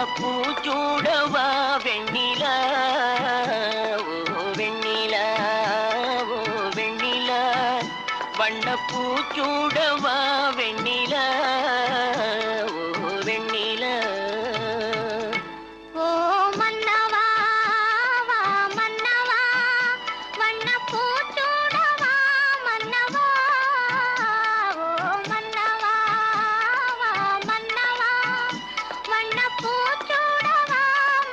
வண்ணப்பூச்சூடவா வெண்ணிலா ஓ வெண்ணிலா ஓ வெண்ணிலா வண்ணப்பூச்சூடவா வெண்ணிலா ஓ வெண்ணிலா ஓ மன்னவா வா மன்னவா வண்ணப்பூச்சூடவா மன்னவா ஓ மன்னவா வா மன்னவா வண்ணப்பூச்சூடவா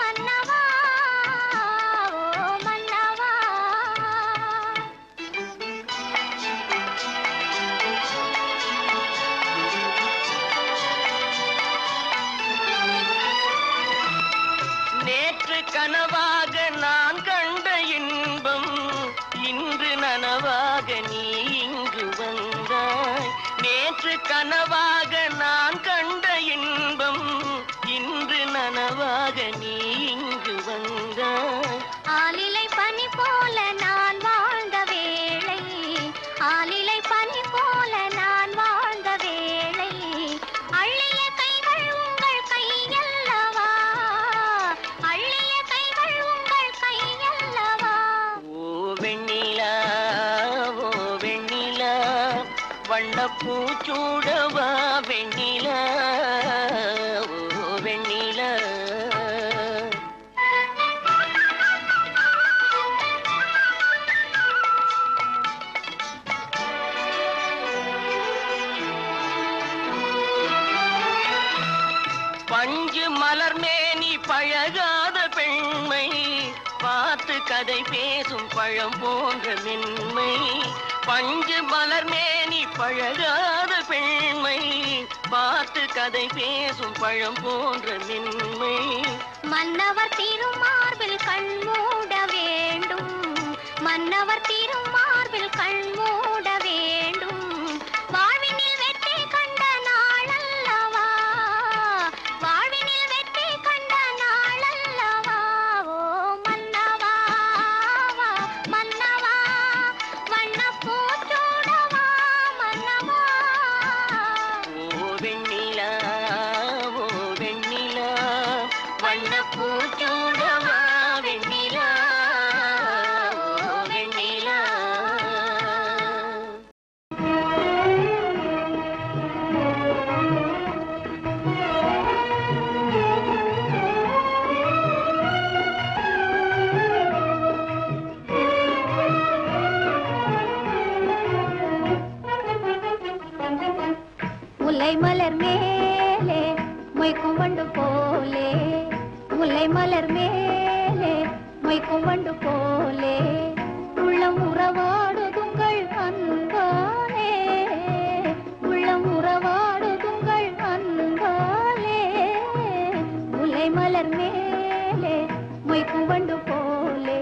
மன்னவா ஓ மன்னவா நேற்று கனவாக நான் கண்ட இன்பம் இன்று நனவாக நீ இங்கு வந்தாய். நேற்று கனவாக நான் கண்ட இன்பம் இன்று நனவாக நீ இங்கு வந்தாய். ஆலிலை பனி போல நான் வாழ்ந்த வேளை ஆலிலை பனி போல நான் வாழ்ந்த வேளை அள்ளிய கைகள் உங்கள் கையல்லவா அள்ளிய கைகள் உங்கள் கையல்லவா ஓ வெண்ணிலா ஓ வெண்ணிலா வண்ணப்பூச்சூடவா வெண்ணிலா ஓ வெண்ணிலா பஞ்சு மலர் மேனி பழகாத பெண்மை பார்த்து கதை பேசும் பழம் போன்ற மென்மை. பஞ்சு மலர் மேனி பழகாத பெண்மை பார்த்து கதை பேசும் பழம் போன்ற மென்மை. மன்னவர் திருமார்பில் கண் மூட வேண்டும் மன்னவர் திருமார்பில் கண் மூட வேண்டும் வாழ்வினில் வெற்றி கண்ட நாளல்லவா வாழ்வினில் வெற்றி கண்ட நாளல்லவா ஓ மன்னவா வா மன்னவா வண்ணப்பூச்சூடவா மன்னவா ஓ வெண்ணிலா ஓ வெண்ணிலா வண்ணப்பூச்சூடவா வெண்ணிலா ஓ வெண்ணிலா. முல்லை மலர் மேலே மொய்க்கும் வண்டு போலே முல்லை மலர் மேலே மொய்க்கும் வண்டு போலே உள்ளம் உறவாடுதுங்கள் அன்பாலே உள்ளம் உறவாடுதுங்கள் அன்பாலே முல்லை மலர் மேலே மொய்க்கும் வண்டு போலே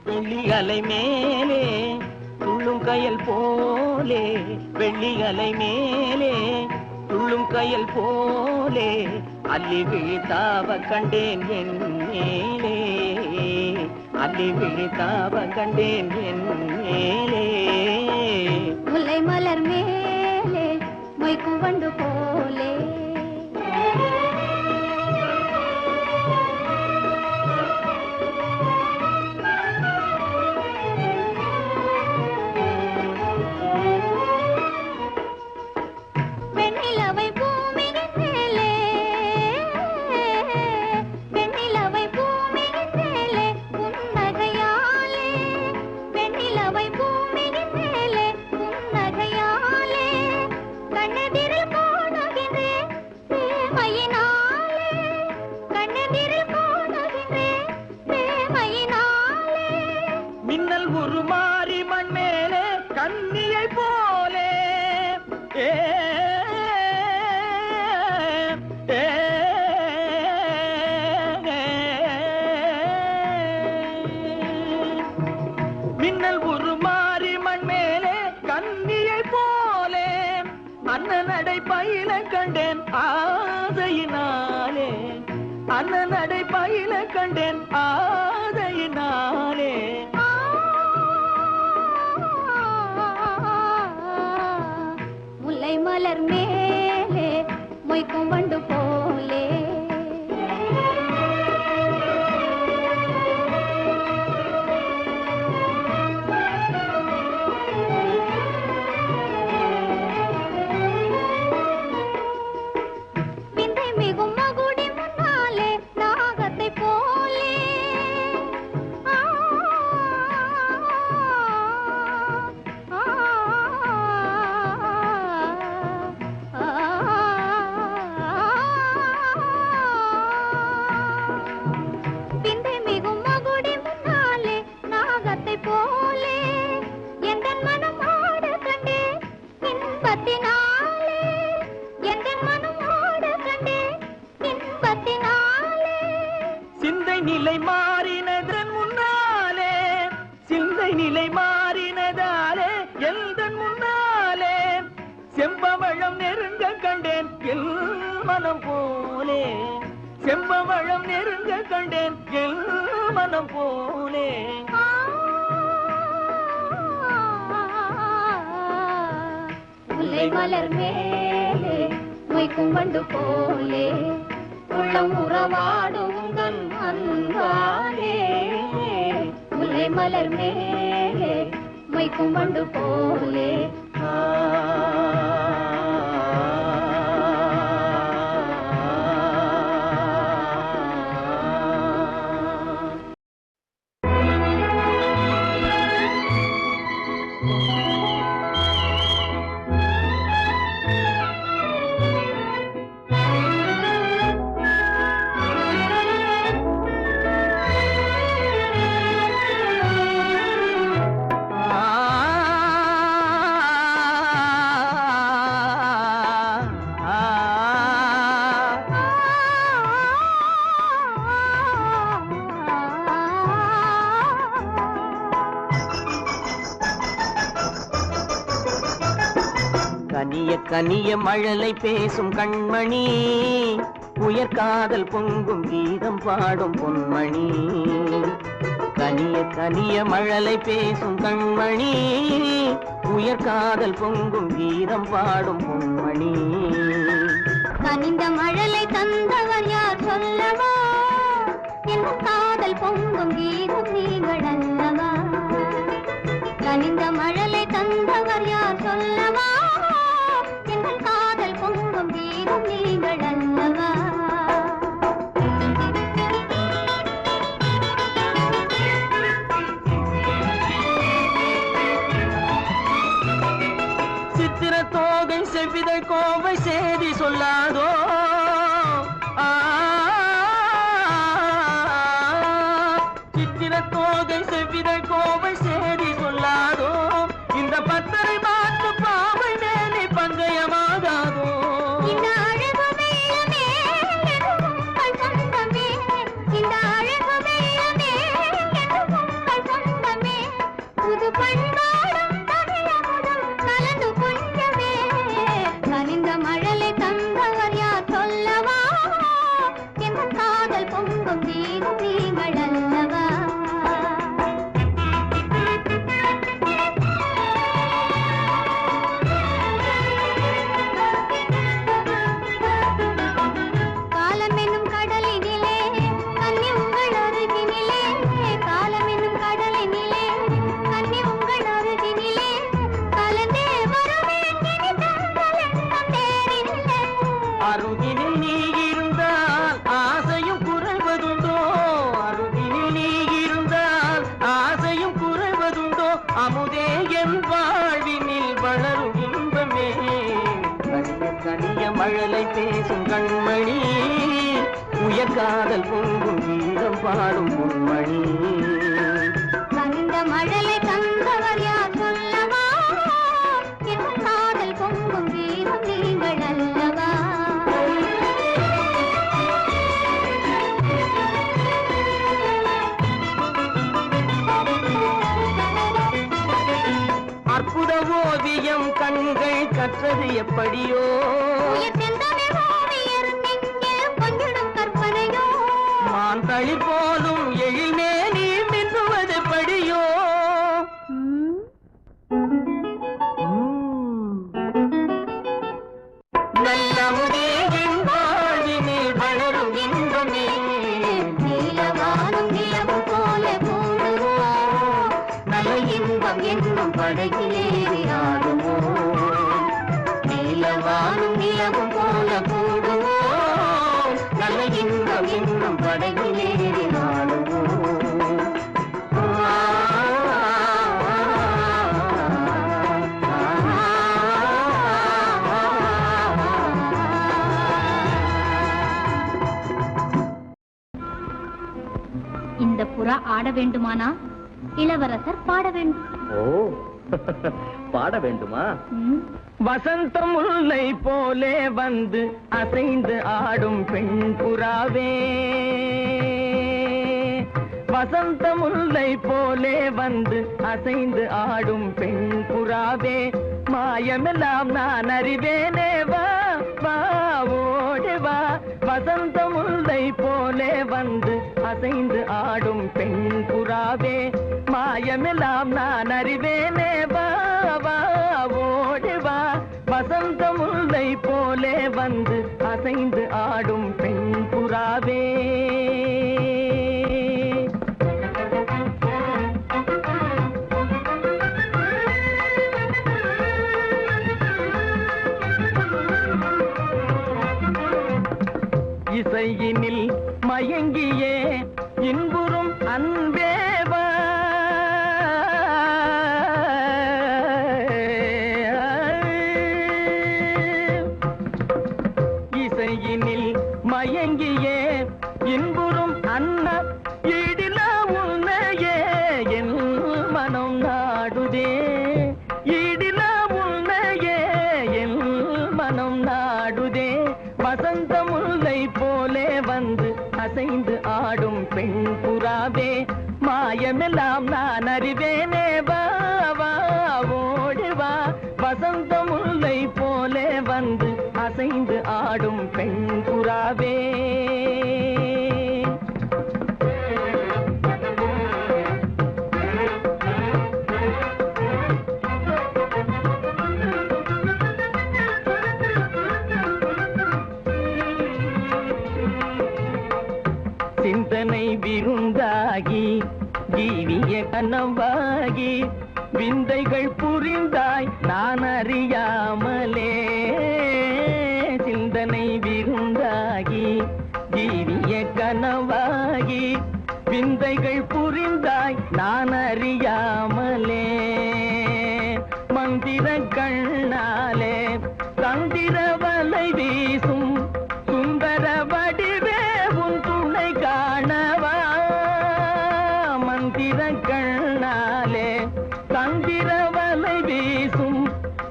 வெள்ளி அலை மேலே துள்ளும் கயல் போலே வெள்ளி அலை மேலே துள்ளும் கயல் போலே அள்ளி விழித்தாவ கண்டேன் என் மேலே அள்ளி விழித்தாவ கண்டேன் என் மேலே முல்லை மலர் மேலே மொய்க்கும் வண்டு போலே வெண்ணிலவை பூமியின் மேலே வெண்ணிலவை பூமியின் மேலே புன்னகையாலே வெண்ணிலவை பூமியின் மேலே புன்னகையாலே கண்ணெதிரில் காண கண்டேன் ஆதையினாலே அண்ணன் நடை பயில கண்டேன் ஆதையினாலே முல்லை மலர் மேலே மொய்க்கும் வண்டு போலே விந்தை மிகும் மகுடி முன்னாலே நாகத்தை போலே விந்தை மிகும் மகுடி முன்னாலே நாகத்தை போலே எந்தன் மனம் ஆட கண்டே இன்பத்தினாலே எந்தன் மனம் ஆட கண்டே இன்பத்தினாலே சிந்தை நிலை மாறினதன் முன்னாலே சிந்தை நிலை மாறினதாலே எந்தன் முன்னாலே செம்பவழம் நெருங்க கண்டேன் எல் மனம் போலே செம்பவழம் நெருங்க கண்டேன் எல் மனம் போலே முல்லை மலர் மேலே மொய்க்கும் வண்டு போலே உள்ளம் உறவாடும் உந்தன் அன்பாலே முல்லை மலர் மேலே மொய்க்கும் வண்டு போலே கனிய கனிய மழலை பேசும் கண்மணி உயர்காதல் பொங்கும் கீதம் பாடும் பொன்மணி கனிய கனிய மழலை பேசும் கண்மணி உயர்காதல் பொங்கும் கீதம் பாடும் பொன்மணி கனிந்த மழலை தந்தவர் யார் சொல்லவா என் காதல் பொங்கும் கீதம் நீங்கள் அல்லவா கனிந்த மழலை தந்தவர் யார் சொல்லவா என் காதல் பொங்கும் கீதம் நீங்கள் அல்லவா சித்திர தோகை செவ்விதை கோவை சேதி சொல்லாதோ சித்திர தோகை செவ்விதை கோவை சேதி சொல்லாதோ இந்த பத்தரை மாற்று பாவை மேலே பங்கயமாகாதோ இந்த அழகு வெள்ளமே என் உங்கள் சொந்தமே இந்த அழகு வெள்ளமே என் உங்கள் சொந்தமே புது பண்பாடும் தமிழமுதும் கலந்து கொஞ்சமே கனிந்த மழலை தந்தவர் யார் சொல்லவா என் காதல் பொங்கும் கீதம் நீங்கள் அல்லவா காலம் என்னும் கடலினிலே கன்னி உங்கள் அருகினிலே காலம் என்னும் கடலினிலே கன்னி உங்கள் அருகினிலே கலந்தே வருவேன் இனி தங்கள் எண்ணம் தேரினிலே அருகினில் நீ இருந்தால் ஆசையும் குறைவதுண்டோ அருகினில் நீ இருந்தால் ஆசையும் குறைவதுண்டோ அமுதே என் வாழ்வினில் வளரும் இன்பமே கனிய கனிய மழலை பேசும் கண்மணி உயர்காதல் பொங்கும் கீதம் பாடும் பொன்மணி கனிந்த மழலை தந்தவர் யார் சொல்லவா என் காதல் பொங்கும் கீதம் நீங்கள் அல்லவா அற்புத ஓவியம் கண்கள் கற்றது எப்படியோ உயிர் செந்தமிழ் ஓவியர் நெஞ்சில் கொஞ்சிடும் கற்பனையோ மான் தளி போலும் எழில்மே நீ மின்னுவது படியோ நல்ல முதியின் வாழ்வினில் வளரும் இன்பமே நீலவானும் நிலவு போல கூடுவோம் நல்ல இன்பம் என்னும் படகிலேறி ஆடுவோம் நீலவானும் நிலவும் போல கூடுவோம் நல்ல இன்பம் என்னும் படகிலேறி ஆடுவோம் இந்த புறா ஆட வேண்டுமானா இளவரசர் பாட வேண்டும். ஓ பாட வேண்டுமா? வசந்தம் முல்லை போலே வந்து அசைந்து ஆடும் பெண் புறாவே வசந்த முல்லை போலே வந்து அசைந்து ஆடும் பெண் புறாவே மாயமெல்லாம் நான் அறிவேனே வா வா ஓடி வா வசந்த முல்லை போலே வந்து அசைந்து ஆடும் பெண் புறாவே மாயமெல்லாம் நான் அறிவேனே வா வா ஓடி வா வசந்த முல்லை போலே வந்து அசைந்து ஆடும் பெண் புறாவே இசையினில் மயங்கியே இன்புறும் அன்பேவா இசையினில் மயங்கியே இன்புறும் அன்ன ஈடில உன்னையே என் மனம் நாடுதே ஈடில உன்னையே என் மனம் நாடுதே வசந்த முல்லை போலே வந்து அசைந்து ஆடும் பெண் புறாவே மாயமெல்லாம் நான் அறிவேனே வா வா ஓடி வா வசந்த முல்லை போலே வந்து அசைந்து ஆடும் பெண் புறாவே சிந்தனை விருந்தாகி ஜீவிய கனவாகி விந்தைகள் புரிந்தாய் நான் அறியாமலே சிந்தனை விருந்தாகி ஜீவிய கனவாகி விந்தைகள் புரிந்தாய் நான் அறியாமலே மந்திர கண்ணாலே தந்திர வலை வீசும் சுந்தர வடிவே உன் துணை காணவா மந்திர கண்ணாலே தந்திர வலை வீசும்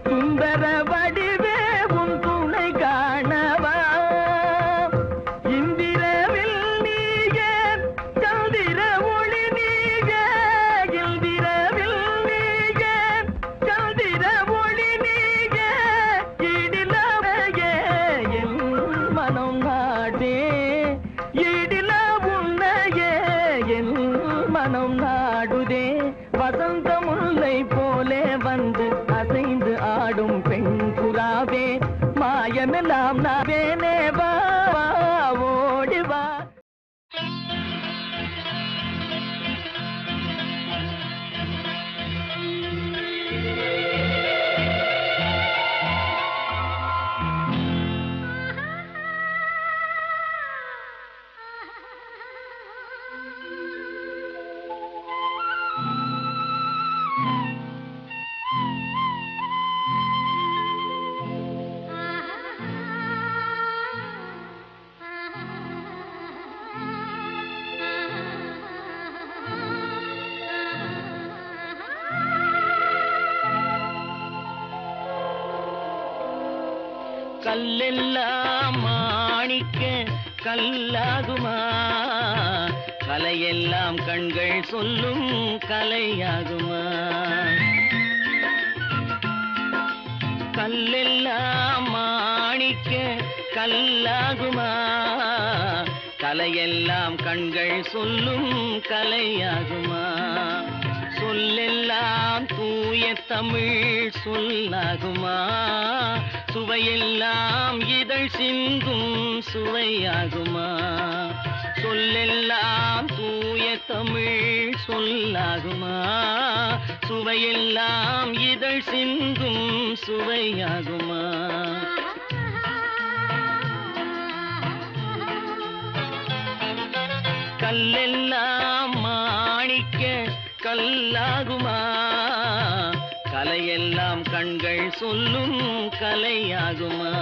சுந்தர வடிவே உன் துணை காணவா இந்திரவில் நீயே சந்திர ஒளி நீயே இந்திரவில் நீயே சந்திர ஒளி நீயே இடிலவையே என் மனம் நாடே இடில உன்னையே என் மனம் நாடுதே வசந்த முல்லை போலே வந்து அசைந்து ஆடும் பெண் புறாவே மாயமெல்லாம் நாவேனே வா வா ஓடி வா கல்லெல்லாம் மாணிக்க கல்லாகுமா கலையெல்லாம் கண்கள் சொல்லும் கலையாகுமா கல்லெல்லாம் மாணிக்க கல்லாகுமா? கலையெல்லாம் கண்கள் சொல்லும் கலையாகுமா? சொல்லெல்லாம் தூய தமிழ் சொல்லாகுமா? சுவையெல்லாம் இதழ் சிந்தும் சுவையாகுமா? சொல்லெல்லாம் தூய தமிழ் சொல்லாகுமா? சுவையெல்லாம் இதழ் சிந்தும் சுவையாகுமா? கல்லெல்லாம் மாணிக்க கல்லாகுமா? கலையெல்லாம் கண்கள் சொல்லும் கலையாகுமா?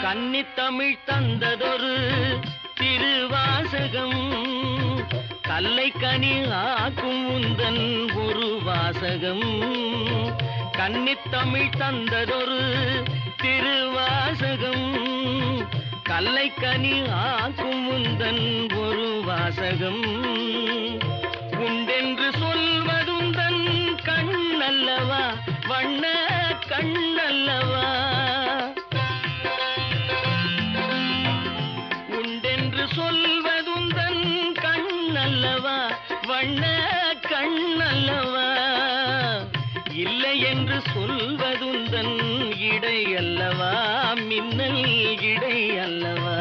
கன்னித்தமிழ் தந்ததொரு திருவாசகம், கல்லை கனி ஆக்கும் உந்தன் ஒரு வாசகம். கன்னித்தமிழ் தந்ததொரு திருவாசகம், கல்லை கனி ஆக்கும் உந்தன் ஒரு வாசகம். உண்டென்று சொல்வதுந்தன் கண்ணல்லவா, வண்ண கண்ணல்லவா? சொல்வதுந்தன் கண்ணல்லவா, வண்ண கண்ணல்லவா? இல்லை என்று சொல்வதுந்தன் இடை அல்லவா, மின்னல் இடை அல்லவா?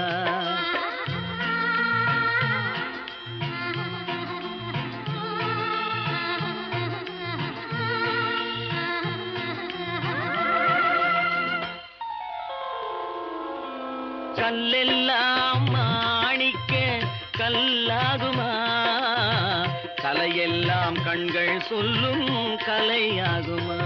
கல்லெல்லாம் மாணிக்க கல்லாகுமா? கலையெல்லாம் கண்கள் சொல்லும் கலையாகுமா?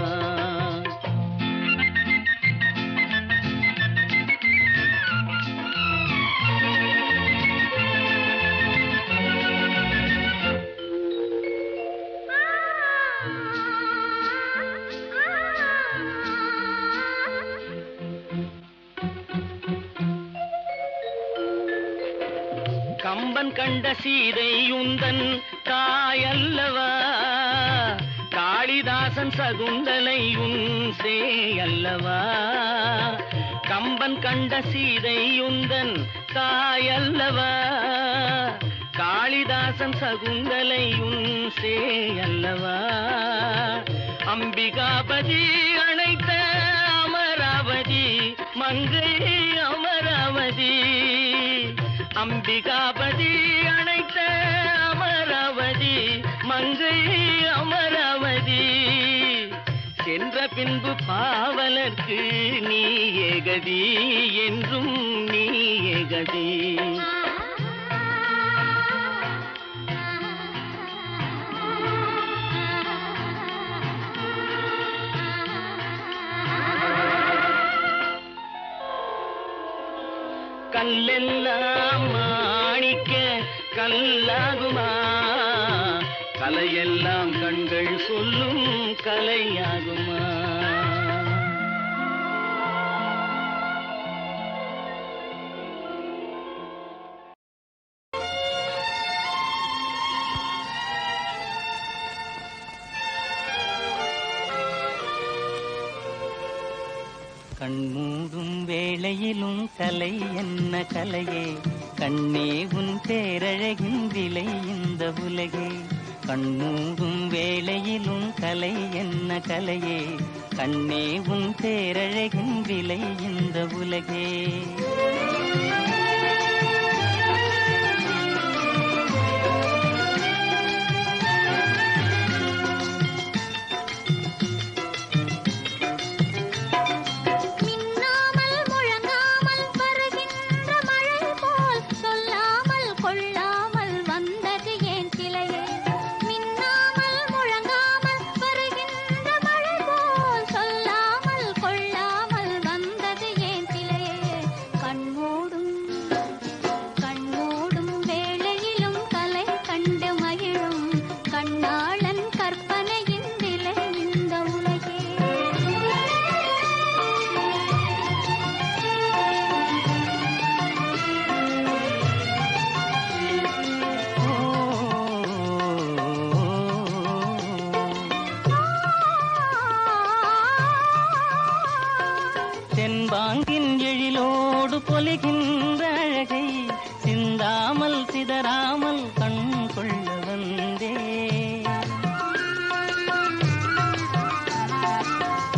கம்பன் கண்ட சீதை உந்தன் தாயல்லவா? காளிதாசன் சகுந்தலை உன் சேயல்லவா? கம்பன் கண்ட சீதை உந்தன் தாயல்லவா? காளிதாசன் சகுந்தலை உன் சேயல்லவா? அம்பிகாபதி அணைத்த அமராவதி மங்கை அமராவதி. அம்பிகாபதி அணைத்த அமராவதி மங்கை அமராவதி. சென்ற பின்பு பாவலர்க்கு நீ ஏகதி, என்றும் நீ ஏகதி. கல்லெல்லாம் மாணிக்க கல்லாகுமா? கலையெல்லாம் கண்கள் சொல்லும் கலையாகுமா? கண்மூடும் வேளையிலும் கலை என்ன கலையே, கண்ணே உன் பேரழகின் விலை இந்த உலகே. கண்மூடும் வேளையிலும் கலை என்ன கலையே, கண்ணே உன் பேரழகின் விலை இந்த உலகே. கண்மூடும் அழகை சிந்தாமல் சிதறாமல் கண் கொள்ள வந்தே.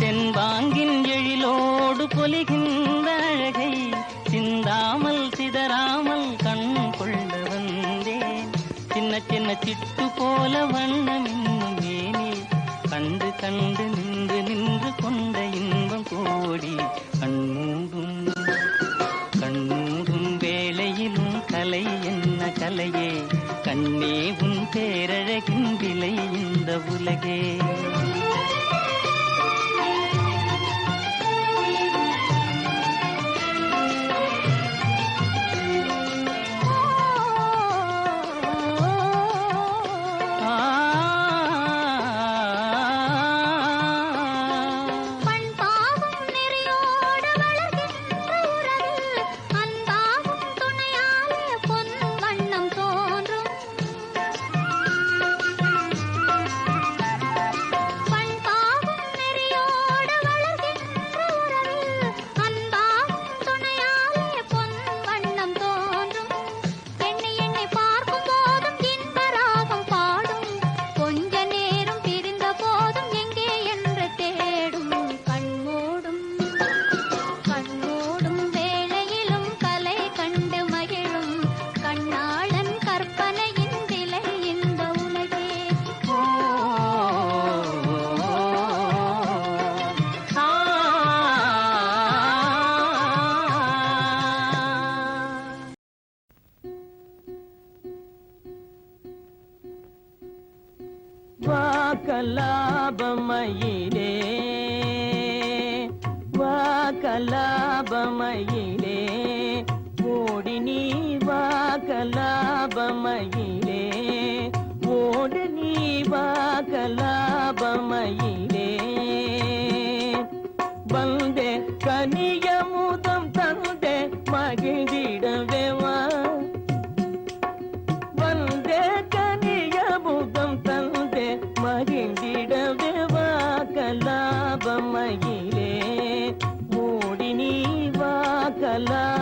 தென்பாங்கின் எழிலோடு பொலிகின்ற அழகை சிந்தாமல் சிதறாமல் கண் கொள்ள வந்தேன். சின்ன சின்ன சிட்டு போல வண்ணம் இன்னும் மேனில் கண்டு கண்டு நின்று நின்று கொண்ட இன்பம் கோடி. கண்மூடும் கண்மூடும் வேளையிலும் கலை என்ன கலையே, கண்ணே உன் பேரழகின் விலை இந்த உலகே. வாக்கலாபமயிலே வாக்கலாபமயிலே ஓடி நீ வாக்கலாபமயிலே ஓடி நீ வாக்கலாபமயிலே வந்தே கனியமுதம் தந்தே மகிழ்ந்திடவே வா. வந்தே கனியமுதம் தந்தே மகிழ்ந்திடவே வாக்கலாபமயிலே ஓடி நீ வாக்கலாபமயிலே.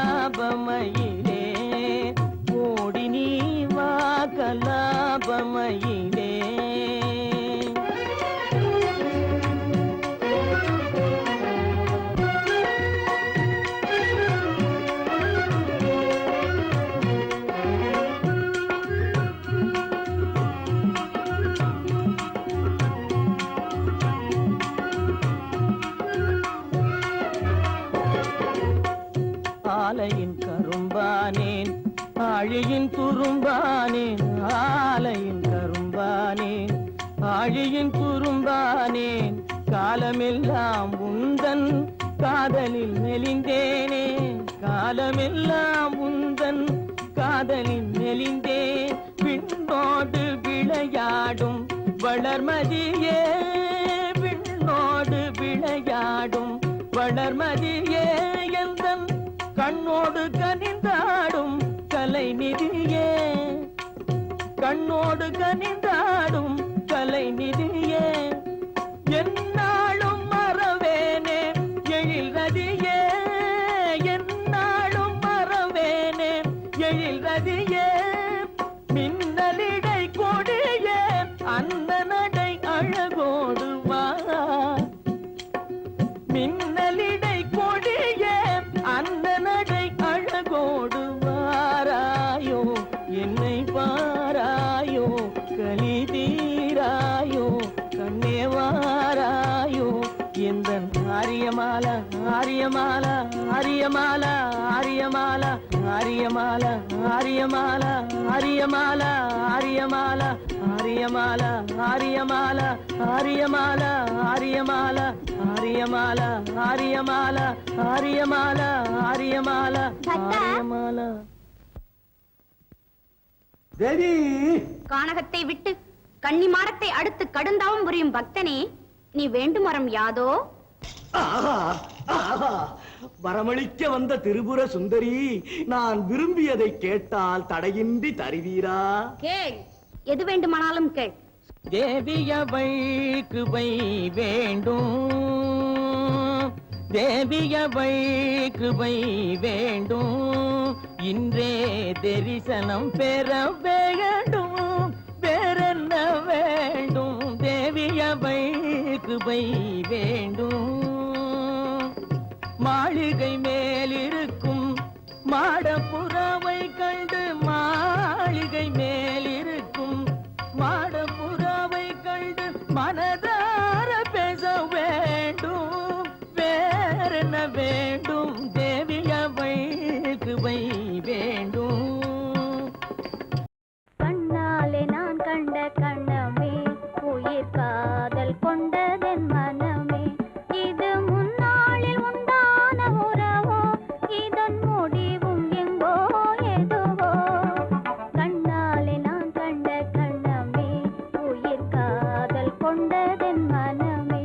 வாக்கலாபமயிலே ஓடி நீ வாக்கலாபமயிலே. ஆலையின் கரும்பானேன் ஆழியின் துரும்பானேன் ஆலையின் கரும்பானேன் ஆழியின் துரும்பானேன் காலமெல்லாம் உந்தன் காதலில் மெலிந்தேனே காலமெல்லாம் உந்தன் காதலில் மெலிந்தேன். விண்ணோடு விளையாடும் வளர்மதியே விண்ணோடு விளையாடும் வளர்மதியே எந்தன் கண்ணோடு கனிந்தாடும் கலைநிதியே கண்ணோடு கனிந்தாடும் கலைநிதியே. என்னாலும் மறவேனே எழில் ரதியே என்னாலும் மறவேனே எழில் ரதியே. மின்னலிடை கொடியே அந்த நடை அழகோடு வா. மின்னலிடை கொடியே அந்த நடை அழகோடு வாராயோ என்னை பாராயோ கலிதீ. ஆரியமாலா ஆரியமாலா ஆரியமாலா ஆரியமாலா ஆரியமாலா ஆரியமாலா ஆரியமாலா ஆரியமாலா ஆரியமாலா ஆரியமாலா ஆரியமாலா ஆரியமாலா ஆரியமாலா ஆரியமாலா ஆரியமாலா ஆரியமாலா. தேவி, கானகத்தை விட்டு கன்னிமாடத்தை அடுத்து கடுந்தாவும் புரியும் பக்தனே, நீ வேண்டும் வரம் யாதோ? ஆஹா, ஆஹா, வரமளிக்க வந்த திரிபுர சுந்தரி, நான் விரும்பியதை கேட்டால் தடையின்றி தருவீரா? கேள், எது வேண்டுமானாலும் கேள். தேவியவை கிருபை வேண்டும், தேவியவை கிருபை வேண்டும், இன்றே தரிசனம் பெற வேண்டும், வேறென்ன வேண்டும்? தேவியவை கிருபை வேண்டும். மாளிகை மேலிருக்கும் மாடப்புறாவை கண்டு, மாளிகை மேலிருக்கும் மாடப்புறாவை கண்டு மனதார பேச வேண்டும், வேறென்ன வேண்டும்? தேவியவை கிருபை வேண்டும். கண்ணாலே நான் கண்ட கண்ணமே, உயிர் காதல் கொண்டதென் மனமே, இது முன்னாளில் உண்டான உறவோ, இதன் முடிவும் எங்கோ எதுவோ? கண்ணாலே நான் கண்ட கண்ணமே, உயிர் காதல் கொண்டதென் மனமே.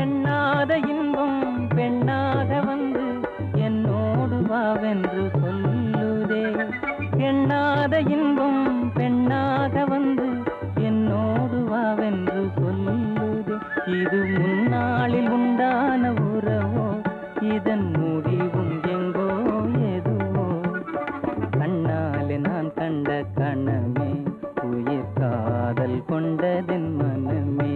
எண்ணாத இன்பம் பெண்ணாக வந்து என்னோடு வாவென்று சொல்லுதே, எண்ணாத இன்பம் பெண்ணாக வந்து என்னோடு வாவென்று சொல்லுதே, இது முன்னாளில் உண்டான உறவோ, இதன் முடிவும் எங்கோ எதுவோ? கண்ணாலே நான் கண்ட கணமே, உயிர் காதல் கொண்டதென் மனமே.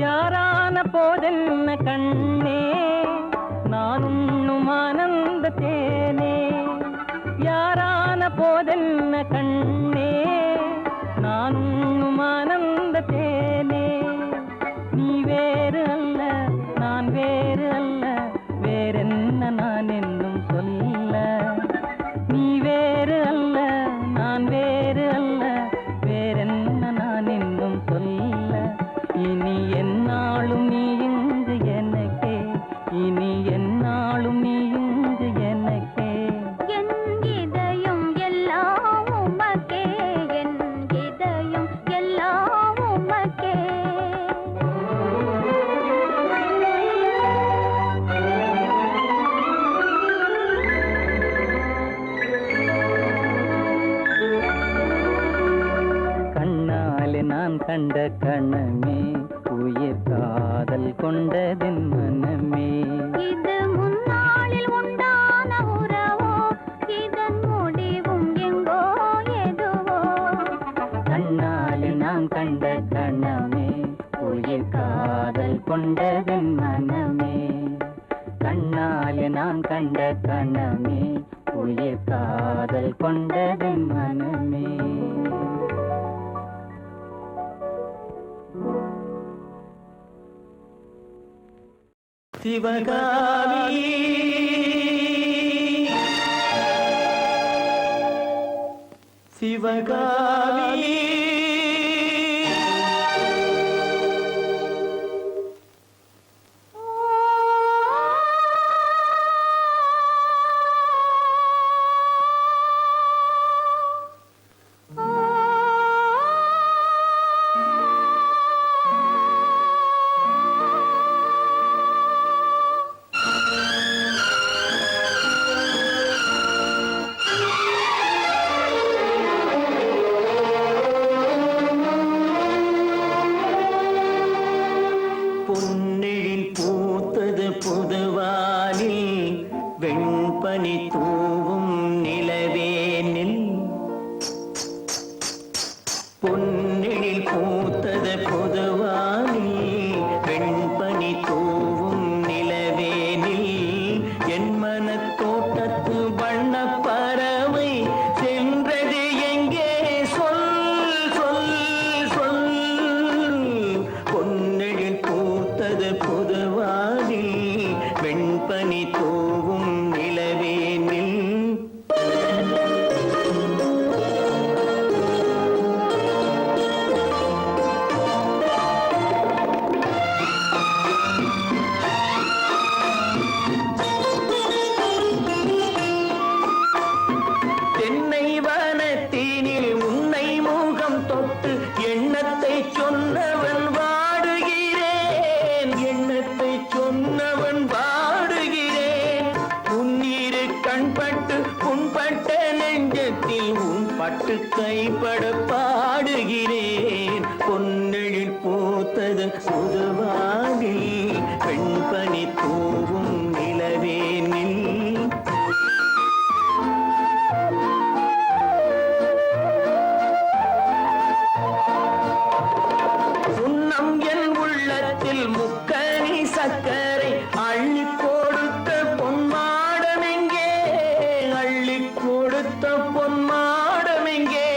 யாரான போதென்ன கண்ணே, நான் உண்ணும் ஆனந்த தேனே, யாரான போதென்ன கண்ணே, நான் உண்ணும் ஆனந்த தேனே, நீ வேறு அல்ல நான் வேறு அல்ல, வேறென்ன நான் என்னும் சொல்ல, நீ வேறு அல்ல நான் வேறு அல்ல, வேறென்ன நான் என்னும் சொல்ல, இனி என்னாலும் நீ இங்கு எனக்கே, இனி என்னாலும் நீ இங்கு எனக்கே. என் இதயம் எல்லாம் உமக்கே, என் இதயம் எல்லாம் உமக்கே. கண்ணாலே நான் கண்ட கணமே, உயிர் காதல் கொண்டதென் மனமே, இது முன்னாளில் உண்டான உறவோ, இதன் முடிவும் எங்கோ எதுவோ? கண்ணாலே நான் கண்ட கணமே, உயிர் காதல் கொண்டதென் மனமே, கண்ணாலே நான் கண்ட கணமே, உயிர் காதல் கொண்டதென் மனமே. சிவகாமி சிவகாமி போட்டு கைப்பட பாடுகிறேன். பொன்னெழில் பூத்தது புதுவானில் பெண்பனி தூவும் நிலவேனில். சுண்ணம் என் உள்ளத்தில் முக்கனி சக்கரை அள்ளி கொடுத்த பொன்மாடமெங்கே, அள்ளி கொடுத்த பொன்மாடமெங்கே.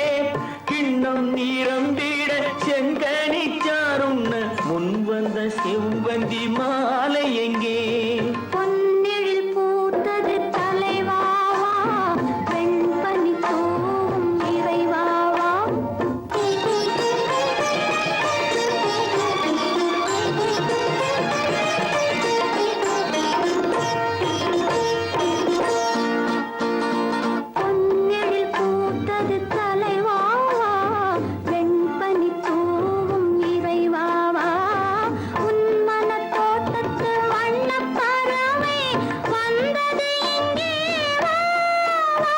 கிண்ணம் நீரம்பிட செங்கனி சாருண்ண முன் வந்த செவ்வந்தி மாலை எங்கே. பொன்னெழில் பூத்தது தலைவாவா, வெண்பனி தூவும் இறைவாவா. பொன்னெழில் பூத்தது தலைவாவா, வெண்பனி தூவும் இறைவாவா. உன் மனத் தோட்டத்து வண்ணப் பறவை வந்தது இங்கே வா, வா,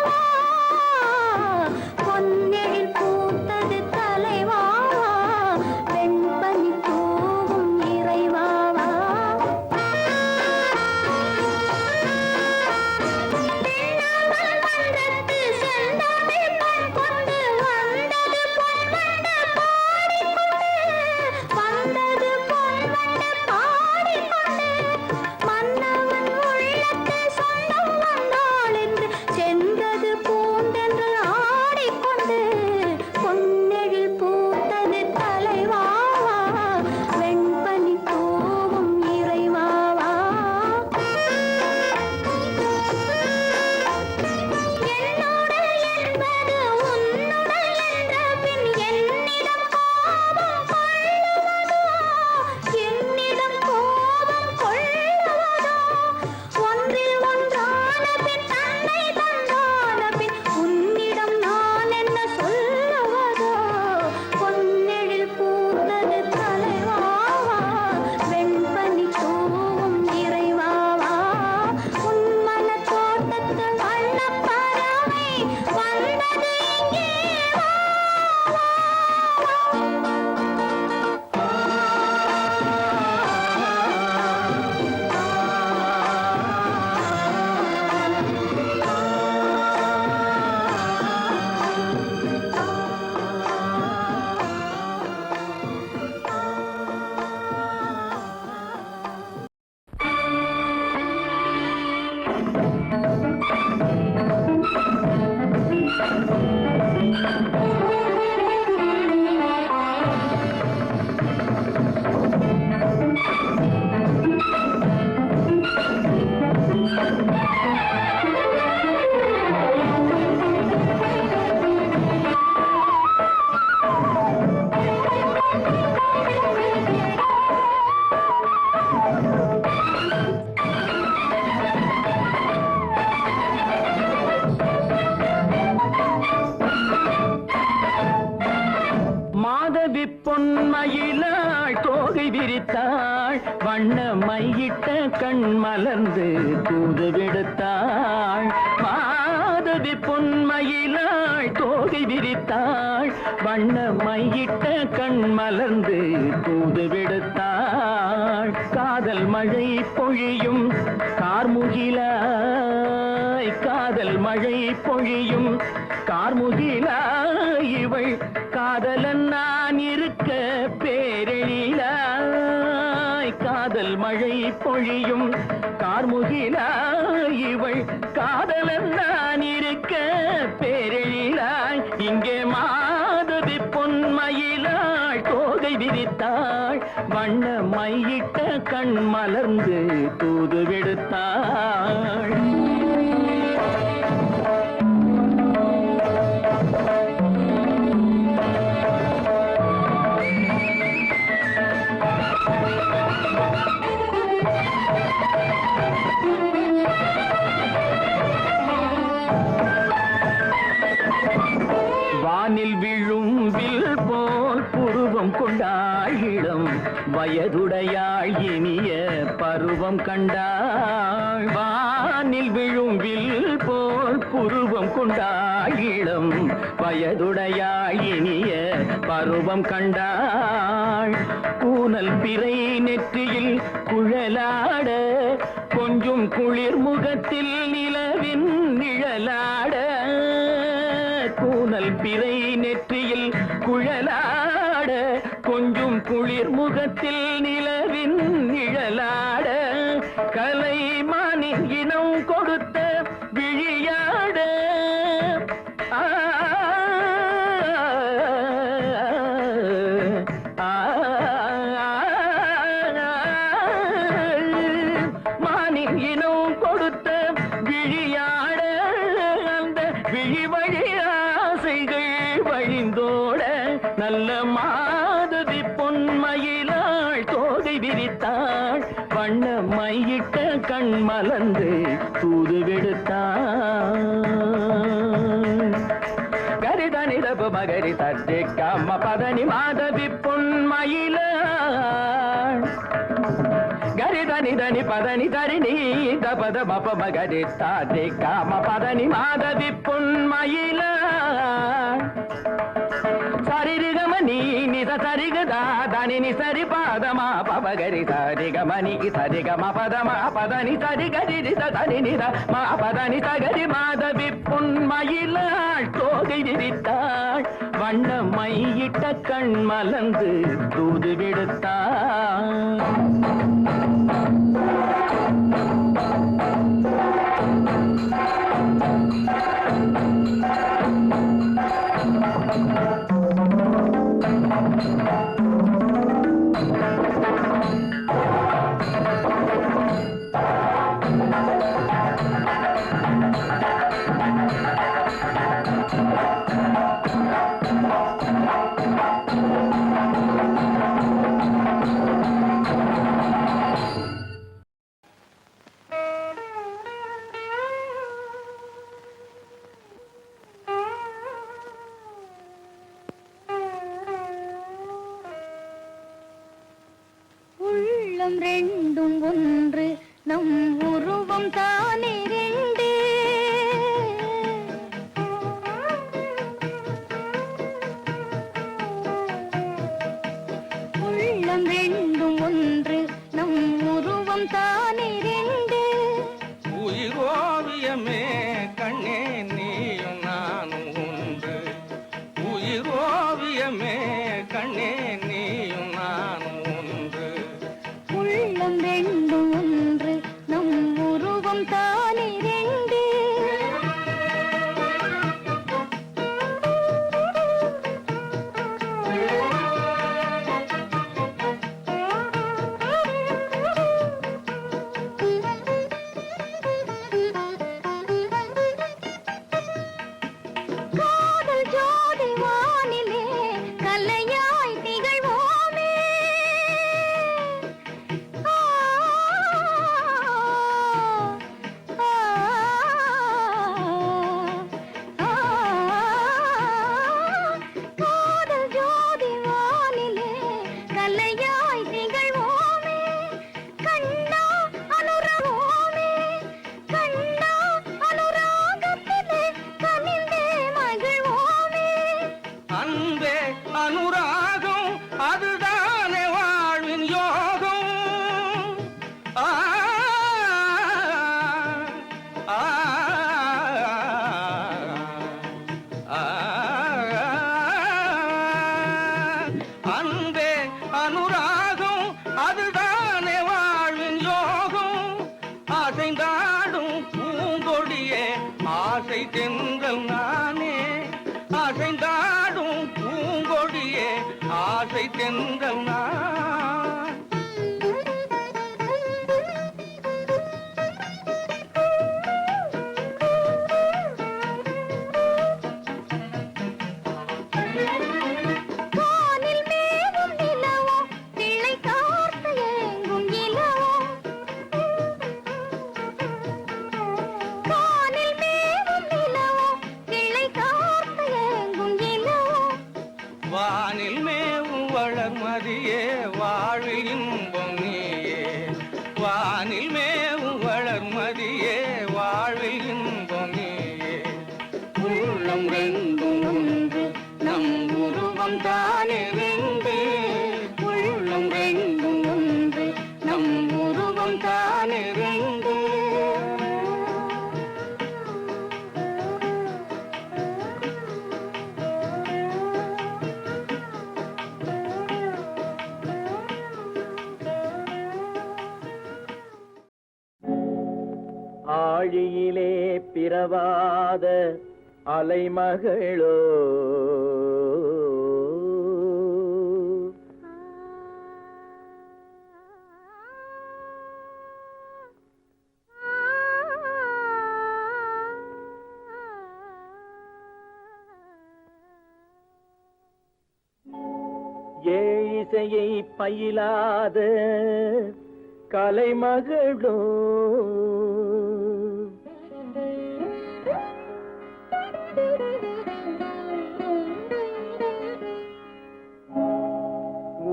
வா. பொன்னெழில் பூத்தது தலைவாவா, வெண்பனி தூவும் இறைவாவா. தென்னாவல் மன்றத்து செந்தமிழ் பண் கொண்டு வந்தது பொன்வண்டு பாடிக்கொண்டு, வந்தது பொன்வண்டு பாடிக்கொண்டு. மன்னவன் உள்ளத்து சொந்தம் வந்தாள் என்று சென்றது பூண்டென்று ஆடிக்கொண்டு. பொன்னெழில் பூத்தது தலைவாவா, வெண்பனி தூவும் இறைவாவா. என்னுடல் என்பது உன்னுடல் என்ற பின் என்னிடம் கோபம் கொள்ளுவதோ, என்னிடம் கோபம் கொள்ளுவதோ. ஒன்றில் ஒன்றான பின் தன்னை தந்தான பின் உன்னிடம் நான் என்ன சொல்லுவதோ. பொன்னெழில் பூத்தது தலைவாவா, வெண்பனி தூவும் இறைவாவா. உன் மனத் தோட்டத்து வண்ணப் பறவை வந்தது இங்கே வா, வா, மாதவி பொன்மயிலாள் தோகை விரித்தாள், வண்ண மையிட்ட கண் மலர்ந்து தூது விடுத்தாள். மாதவி பொன்மயிலாள் தோகை விரித்தாள், வண்ண மையிட்ட கண் மலர்ந்து தூது விடுத்தாள். காதல் மழை பொழியும் கார்முகிலாய், காதல் மழை பொழியும் கார்முகிலாய் இவள் காதலன் நான் இருக்க பேரெழிலாய். காதல் மழை பொழியும் கார்முகிலாய் இவள் காதலன் நான் இருக்க பேரெழிலாய். இங்கே மாதவி பொன்மயிலாள் தோகை விரித்தாள், வண்ண மையிட்ட கண் மலர்ந்து தூது விடுத்தாள். வானில் விழும் வில் போல் புருவம் கொண்டாள் இளம் வயதுடையாள் இனிய பருவம் கண்டாள். வானில் விழும் வில் போல் புருவம் கொண்டாள் இளம் மாதம் வயதுடையாள் இனிய பருவம் கண்டாள். கூனல் பிறை நெற்றியில் குழலாட கொஞ்சம் குளிர் முகத்தில் நிலவின் நிழலாட. கூனல் பிறை நெற்றியில் குழலாட கொஞ்சம் குளிர் முகத்தில் நிலவின் நிழலாட. கலைமானின் இனம் கொடுத்த விழியாட. மானின் இனம் கொடுத்த விழியாட. அந்த விழி வழி ஆசைகள் வழிந்தோட நல்ல மாதவி பொன்மயிலாள் தோகை விரித்தாள். வண்ண மையிட்ட கண் மலர்ந்து தூது விடுத்தாள். கரிதனிதப மகரி தர்ஜி கம்ம பதனி மாதவி பொன்மயிலாள். கரிதனிதனி பதனி தரிணி தபத மப மகரி தர்ஜி கம்ம பதனி மாதவி பொன்மயிலாள். சரிகமணி நித சரிகதா தனி நி சரி பாதமா பபகரி சரிகமணி சரிகம பதமா பதனி சரிகரி தனி நித மா பதனி சகரி மாதவி பொன்மயிலாள் தோகை விரித்தாள். வண்ண மையிட்ட கண் மலர்ந்து தூது விடுத்தாள். ரெண்டும் ஒன்று நம் உருவம் தானே ரெண்டு. உள்ளம் ரெண்டும் ஒன்று நம் உருவம் தானே ரெண்டு. உயிரோவியமே கண்ணே நீயும் நானும் ஒன்று. உயிரோவியமே கண்ணே நீயும் நானும் ஒன்று. உள்ளம் ரெண்டும் ஒன்று நம் உருவம் தானே ரெண்டு. காதல் ஜோதி வானிலே கலையாய் திகழ்வோமே. காதல் ஜோதி வானிலே கலையாய் திகழ்வோமே. கண்ணா அனுராகமே கண்ணா அனுராகத்திலே கனிந்தே மகிழ்வோமே. அன்பே அனுராகம் அதுதானே வாழ்வின் யோகம். ஆ ஆ ஆ அன்பே அனுராகம் அதுதானே வாழ்வின் யோகம். அசைந்தாடும் பூங்கொடியே ஆசை தென்றல் நானே. அசைந்தாடும் பூங்கொடியே ஆசை தென்றல் நான். வானில் மேகம் நிலவோ கிளை கார்த்து ஏங்கும் இலவோ. வானில் மேகம் நிலவோ கிளை கார்த்து ஏங்கும் இலவோ. வானில் மேவும் வளர்மதியே வாழ்வில் இன்பம் நீயே. வானில் மேவும் வளர்மதியே வாழ்வில் இன்பம் நீயே. உள்ளம் ரெண்டு உருவம் தானிருந்து உள்ளம் ரெண்டும் ஒன்று நம் உருவம் தானிருந்து ஆழியிலே பிறவாத அலைமகளோ ஏழிசையை பயிலாத கலைமகளோ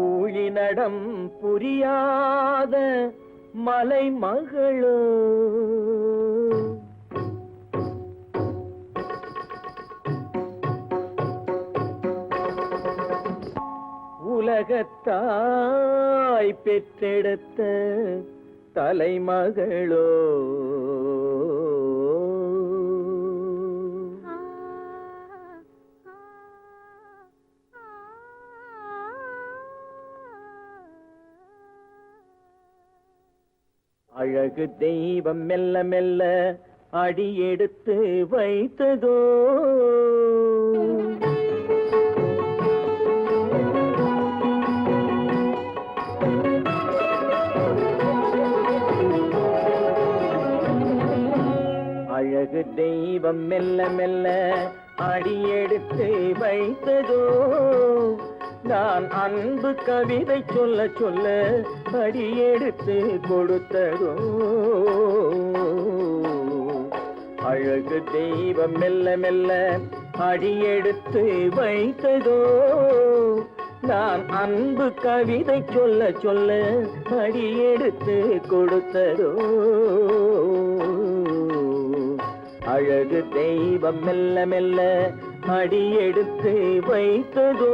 ஊழினடம் புரியாத மலைமகளோ உலகத்தாய் பெற்றெடுத்த தலைமகளோ அழகு தெய்வம் மெல்ல மெல்ல அடியெடுத்து வைத்ததோ அழகு தெய்வம் மெல்ல மெல்ல அடியெடுத்து வைத்ததோ நான் அன்பு கவிதை சொல்ல சொல்ல அடியெடுத்து கொடுத்ததோ அழகு தெய்வம் மெல்ல மெல்ல அடியெடுத்து வைத்ததோ நான் அன்பு கவிதை சொல்ல சொல்ல அடியெடுத்து கொடுத்ததோ அழகு தெய்வம் மெல்ல மெல்ல அடியெடுத்து வைத்ததோ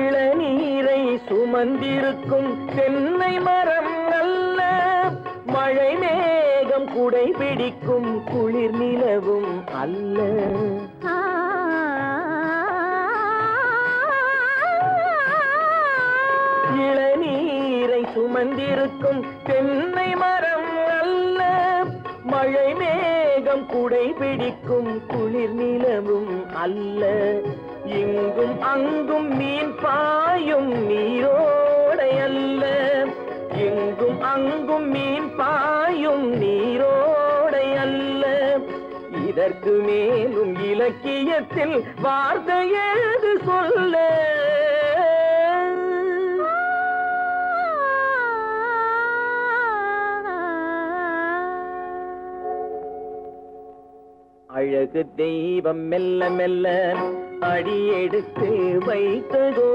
இளநீரை சுமந்திருக்கும் தென்னை மரம் அல்ல மழை மேகம் குடை பிடிக்கும் குளிர் நிலவும் அல்ல இளநீரை சுமந்திருக்கும் தென்னை மரம் அல்ல மழை மேகம் குடை பிடிக்கும் குளிர் நிலவும் அல்ல இங்கும் அங்கும் மீன் பாயும் நீரோடை அல்ல எங்கும் அங்கும் மீன் பாயும் நீரோடை அல்ல இதற்கு மேலும் இலக்கியத்தில் வார்த்தை ஏது சொல்ல அழகு தெய்வம் மெல்ல மெல்ல அடியெடுத்து வைத்ததோ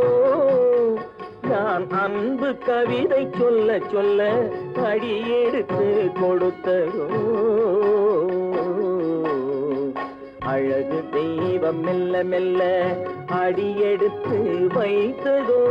நான் அன்பு கவிதை சொல்ல சொல்ல அடியெடுத்து கொடுத்ததோ அழகு தெய்வம் மெல்ல மெல்ல அடியெடுத்து வைத்ததோ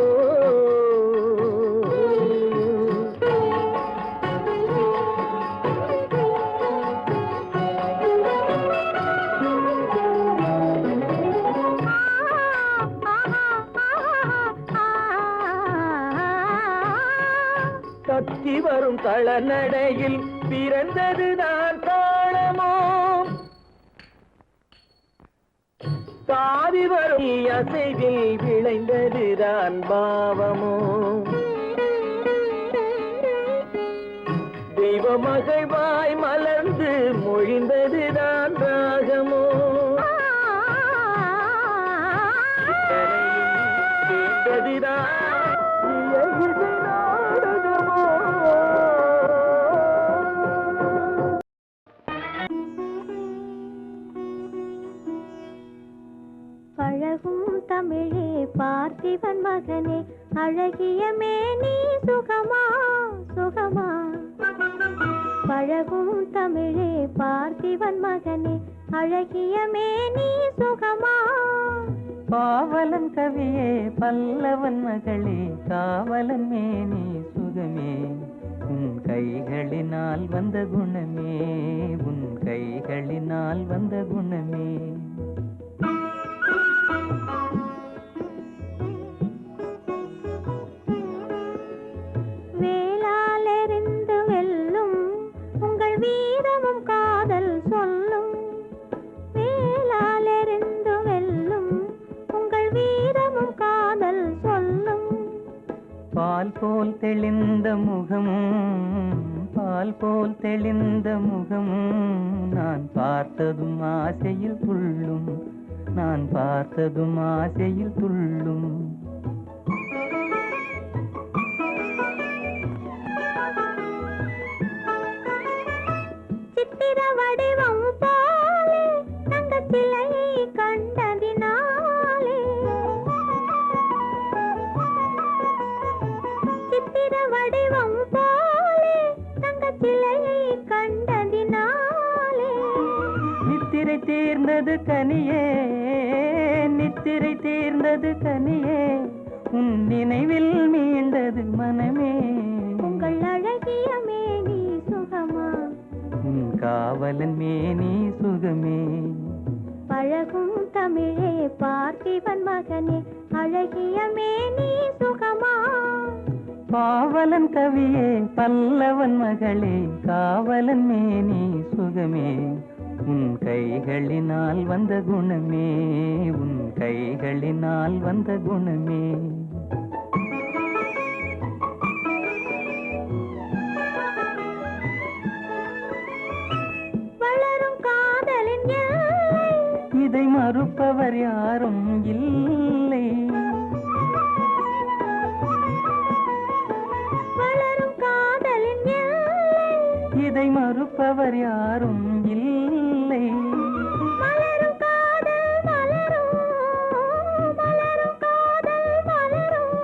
தத்தி வரும் தளநடையில் பிறந்ததுதான் தாளமோ தாவி வரும் அசைவில் விளைந்ததுதான் பாவமோ தெய்வ மகிழ்வாய் மலர்ந்து மொழிந்ததுதான் ராகமோ கேட்டதுதான் பழ தமிழே பார்த்திபன் மகனே அழகிய மேனி சுகமா சுகமா பழகும் தமிழே பார்த்திபன் மகனே அழகிய மேனி சுகமா பாவலன் கவியே பல்லவன் மகளே காவலன் மேனி சுகமே உன் கைகளினால் வந்த குணமே உன் கைகளினால் வந்த குணமே வேளாலெறிந்து வெல்லும் உங்கள் வீரமும் காதல் சொல்லும் வேளாலெறிந்து வெல்லும் உங்கள் வீரமும் காதல் சொல்லும் பால் போல் தெளிந்த முகமும் பால் போல் தெளிந்த முகமும் நான் பார்த்ததும் ஆசையில் துள்ளும் நான் பார்த்ததும் ஆசையில் துள்ளும் சித்திர வடிவம் போலே தங்கச் சிலையை கண்டதினாலே சித்திர வடிவம் போலே தங்கச் சிலையை கண்டதினாலே நித்திரை தீர்ந்தது கனியே நித்திரை தீர்ந்தது கனியே உன் நினைவில் மீண்டது மனமே உங்கள் அழகிய மேனி சுகமா உன் காவலன் மேனி சுகமே பழகும் தமிழே பார்த்திபன் மகனே அழகிய மேனி சுகமா பாவலன் கவியே பல்லவன் மகளே காவலன் மேனி சுகமே உன் கைகளினால் வந்த குணமே உன் கைகளினால் வந்த குணமே வளரும் காதலின் எல்லை இதை மறுப்பவர் யாரும் இல்லை வளரும் காதலின் எல்லை இதை மறுப்பவர் யாரும் இல்லை மலரும் காதல் மலரும் மலரும் காதல் மலரும்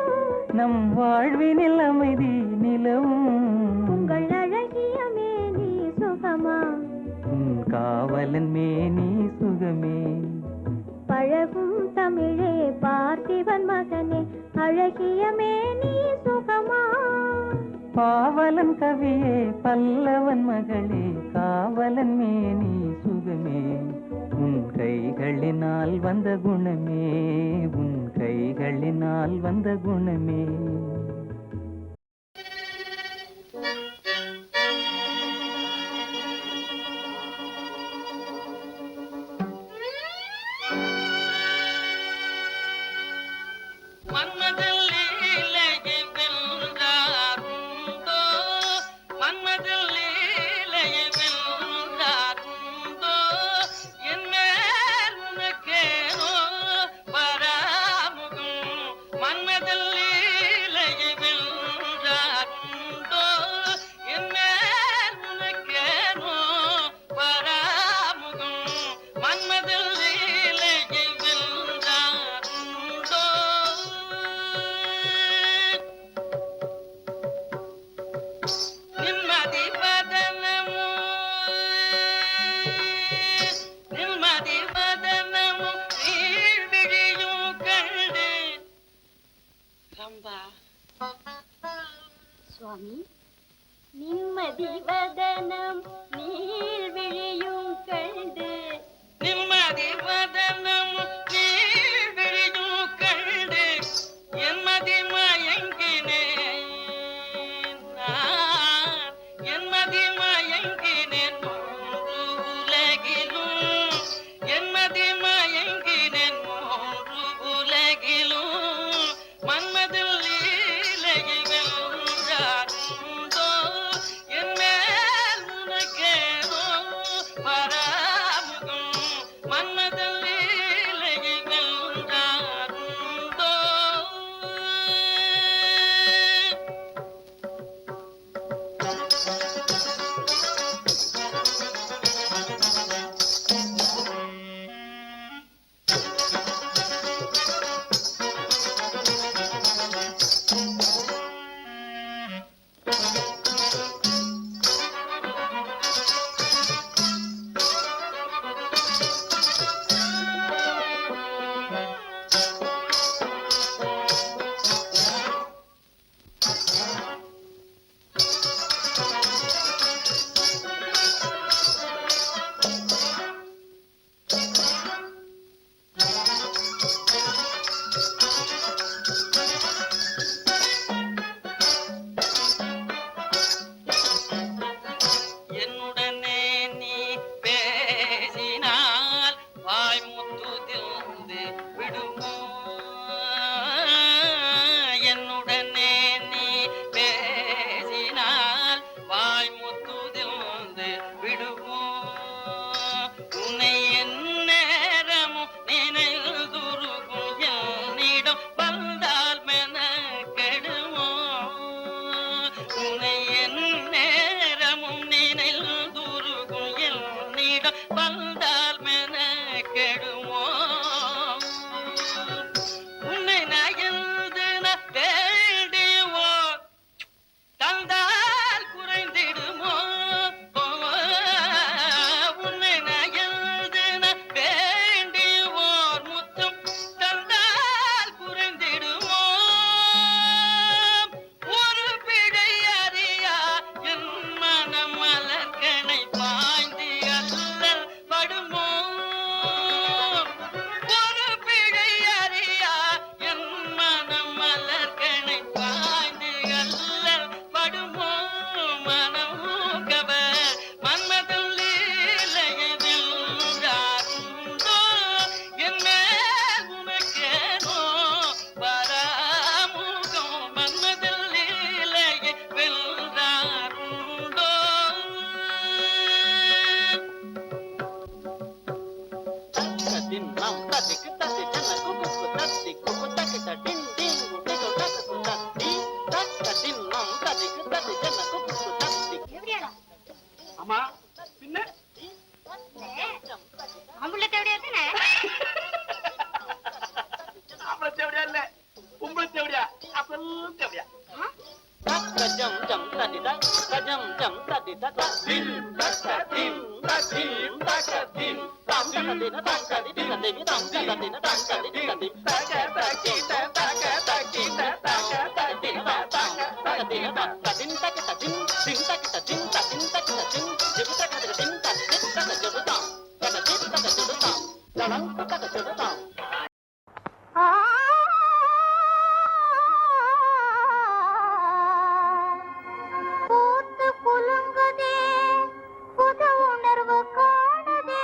நம் வாழ்வினில் அமைதி நிலவும் உங்கள் அழகிய மேனி சுகமா உன் காவலன் மேனி சுகமே பழகும் தமிழே பார்த்திபன் மகனே அழகிய மேனி சுகமா பாவலன் கவியே பல்லவன் மகளே காவலன் மேனி சுகமே உன் கைகளினால் வந்த குணமே உன் கைகளினால் வந்த குணமே சுவாமி நிம்மதி வதனம் நீர் விழியும் கண்டு நிம்மதி வதனம் நீர் விழியும் கண்டு என்மதி மயங்கினேன் நான் என்மதி மயங்கினேன் மூன்று உலகிலும் என்மதி மயங்கினேன் மூன்று உலகிலும் மன்மதில் லீலையை வென்றாருண்டோ என் மேல் உனக்கு கெடுமோ உன்னை நயந்து தேடிவோ தந்தால் குறைந்திடுமோ உன்னை நயந்து வேண்டிவோர் முத்தம் தந்தால் குறைந்திடுமோ ஒரு பிழை அறியா என் மனம் மலர்கனை பாய்ந்து அல்லல் படுமோ ஒரு பிழை அறியா என் மனம் மலர்கனை பாய்ந்து அல்லல் படுமோ மனமூகவர் மன்மதன் லீலையதில் யாருண்டோ என் மேல் உனக்கேனோ பராமுகம் மன்மதன் லீலையை வெல்றாருண்டோ தின்னம் தட்டிக்கு தட்டி ஜன குக்கு தட்டி குக்கு தக்கிட்ட டின் டின் குட்டிக்கு தக்கு தட்டி தக்க தின்னம் தட்டிக்கு தட்டி ஜன குக்கு தட்டி அம்மா பின்ன அவங்கள தேவையா தானே ஆம்பளை தேவையா இல்ல பொம்பளை தேவையா அப்பல் தேவையா தக்க ஜம் ஜம் தட்டி தக்க ஜம் ஜம் தட்டி தக்க தின் தக்க தின் தக்கிம் தக்க தின் தம் தக்க தின தக்க தின தேவி தம் தக்க தின தக்க தின தேவி தக்க தக்கி தக்க தக்கி தக்க தக்கி தக்க தின தக்க தின் தக்க தின் தின் தக்க தின் தின் தக்க தின் ஜெபு தக்க தின் தக்க தின் தக்க ஜெபு தாம் தக்க தின் தக்க ஜெபு தாம் தலம் தக்க ஜெபு தாம் பூத்து குலுங்குதே புது உணர்வு காணுதே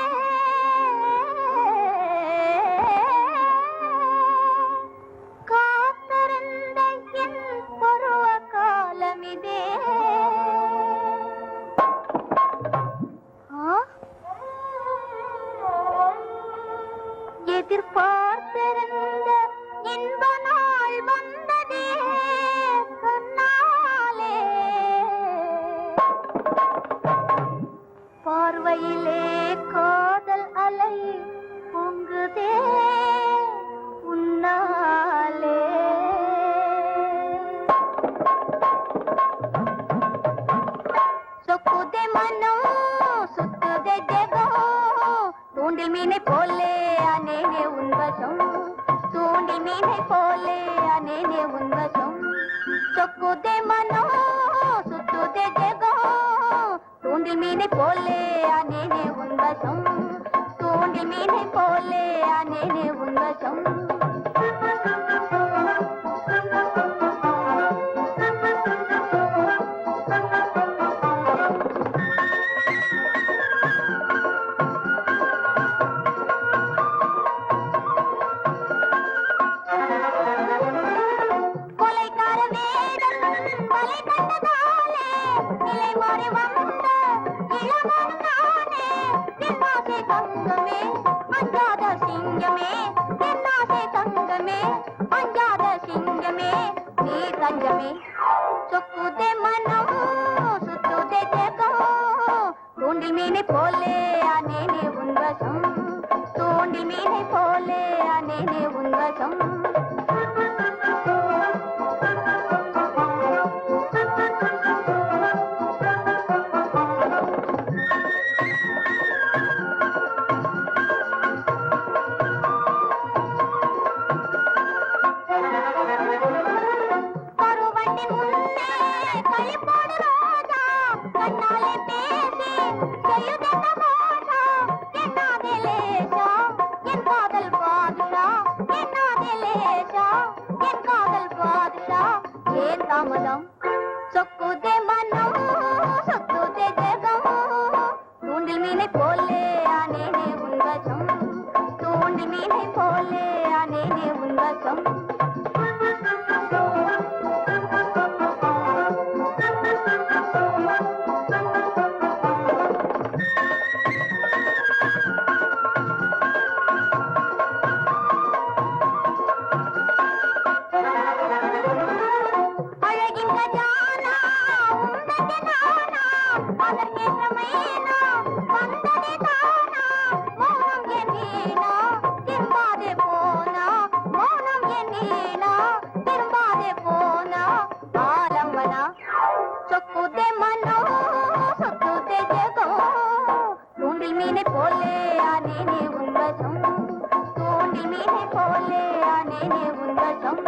காத்திருந்த என் பருவ காலமிதே எதிர்பார்த்திருந்த இன்ப நாள் வந்ததே கண்ணாலே பார்வையிலே காதல் அலை பொங்குதே உன்னாலே சொக்குதே மனம் சுத்துதே ஜெகம் தூண்டில் மீனை போலே அனேனே உன்வசம் தூண்டில் மீனை போலே அனேனே உன்வசம் சொக்குதே மனம் சுத்துதே ஜெகம் தூண்டில் மீனை போலே அனேனே உன்வசம் தூண்டில் மீனை போலே அனேனே உன்வசம் கொலைக்கார வேடம் கொலை கண்டதாலே நிலை மாறி வந்த இளவன் நானே தென்னாசை தங்கமே அஞ்சாத சிங்கமே தென்னாசை தங்கமே அஞ்சாத சிங்கமே நீ தஞ்சமே சொக்குதே மனம் சுத்துதே ஜெகம் தூண்டில் மீனை போலே அனேனே உன்வசம் தூண்டில் மீனை போலே அனேனே உன்வசம் கருவண்டி முன்னே களிப்போடு ரோஜா கண்ணாலே பேசி செய்யுதென்ன மோசா என்னாதே லேசா என் காதல் பாதுஷா என்னாதே லேசா என் காதல் பாதுஷா ஏன் தாமதம் சொக்குதே மனம் சொக்குதே ஜெகம் தூண்டில் மீனை போலே அனேனே உன்வசம் தூண்டில் மீனை போலே அனேனே உன்வசம் அதற்கேற்ற மைனா வந்ததே தானா மௌனம் என் வீணா பார்த்தேனே உந்தம்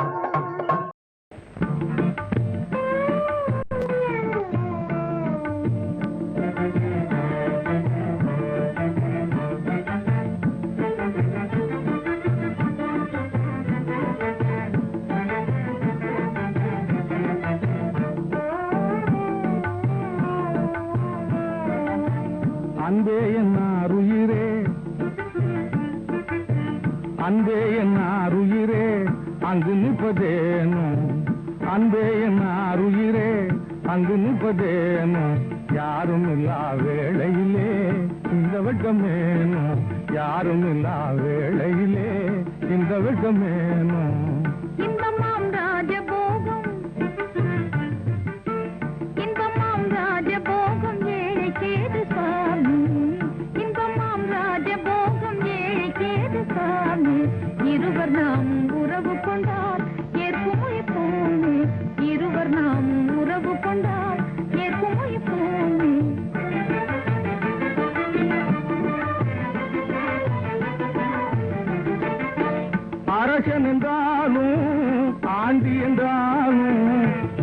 அன்பே என்னாருயிரே அன்பே என்னாருயிரே அங்கு நிற்பதேனோ அன்பே என்னாருயிரே அங்கு நிற்பதேனோ யாரும் இல்லா வேளையிலே இந்த வெட்கமேனோ யாரும் இல்லா வேளையிலே இந்த வெட்கமேனோ இன்பமாம் ராஜபோகம் இன்பமாம் ராஜபோகம் ஏழைக்கேது சாமி இன்பமாம் ராஜபோகம் ஏழைக்கேது சாமி இருவர் நாம் உறவு கொண்டால் ஏற்குமை போமே இருவர் நாம் உறவு கொண்டால் ஏற்குமை போமே அரசன் என்றாலும் ஆண்டி என்றாலும்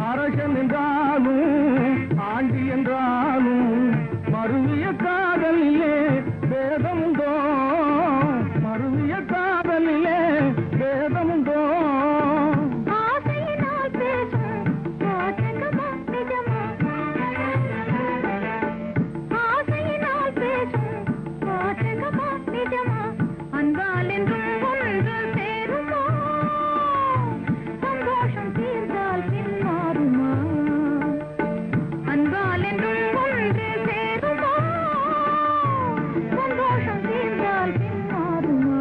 அரசன் என்றாலும் ஆண்டி என்றாலும் மருவிய காதலிலே வேதமுண்டோ மருவிய காதலிலே வேதமுண்டோ ஆசையினால் பேசும் வாசகமா நிஜமா ஆசையினால் பேசும் வாசகமா நிஜமா அன்பால் என்றும் ஒன்று சேருமா சந்தோஷம் தீர்ந்தால் பின் மாறுமா அன்பால் என்றும் ஒன்று சேருமா சந்தோஷம் தீர்ந்தால் பின் மாறுமா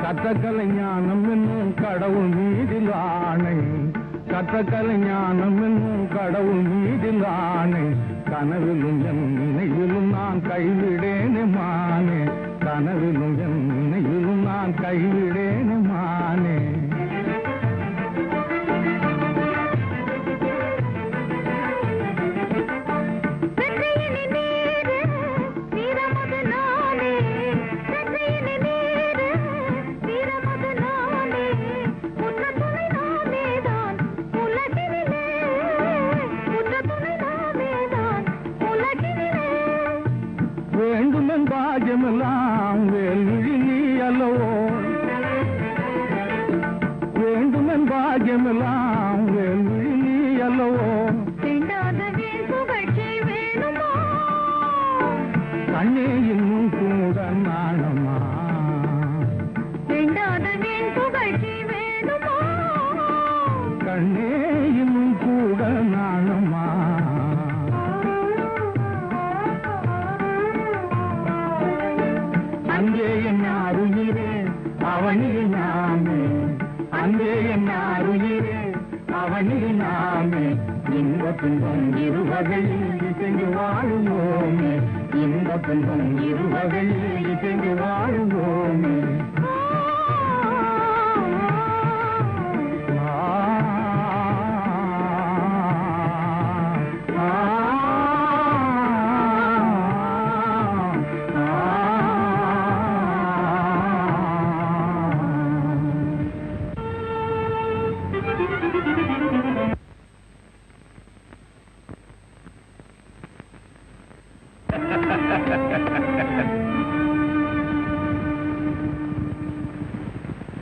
கத்தக்கலை ஞானம் என்னும் கடவுள் மீதில் ஆணை கத்தக்கலை ஞானம் என்னும் கடவுள் மீதில் ஆணை கனவிலும் என் நினைவிலும் நான் கைவிடேனே மானே கனவிலும் என் நினைவிலும் நான் கைவிடேனே மானே வெற்றியினி நீரு வீரமது நானே வெற்றியினி நீரு வீரமது நானே உற்ற துணை நானேதான் உலகினிலே உற்ற துணை நானேதான் உலகினிலே வேண்டுமென் பாகியமெல்லாம் வேல்விழி நீ அல்லவோ வேண்டுமென் பாகியமெல்லாம் வேல்விழி நீ அல்லவோ வேண்டாத வீண் புகழ்ச்சி வேணுமா கண்ணே இன்னும் கூட நாணமா வேண்டாத வீண் புகழ்ச்சி வேணுமா கண்ணே இன்னும் கூட நாணமா அங்கே என்ன அருகிலே அவனில் நாமே அங்கே என்ன அருகிலே அவனில் நாமே இன்ப துன்பம் இருவகையில் இசைந்து வாழுவோமே இன்ப துன்பம் இருவகையில் இசைந்து வாழுவோமே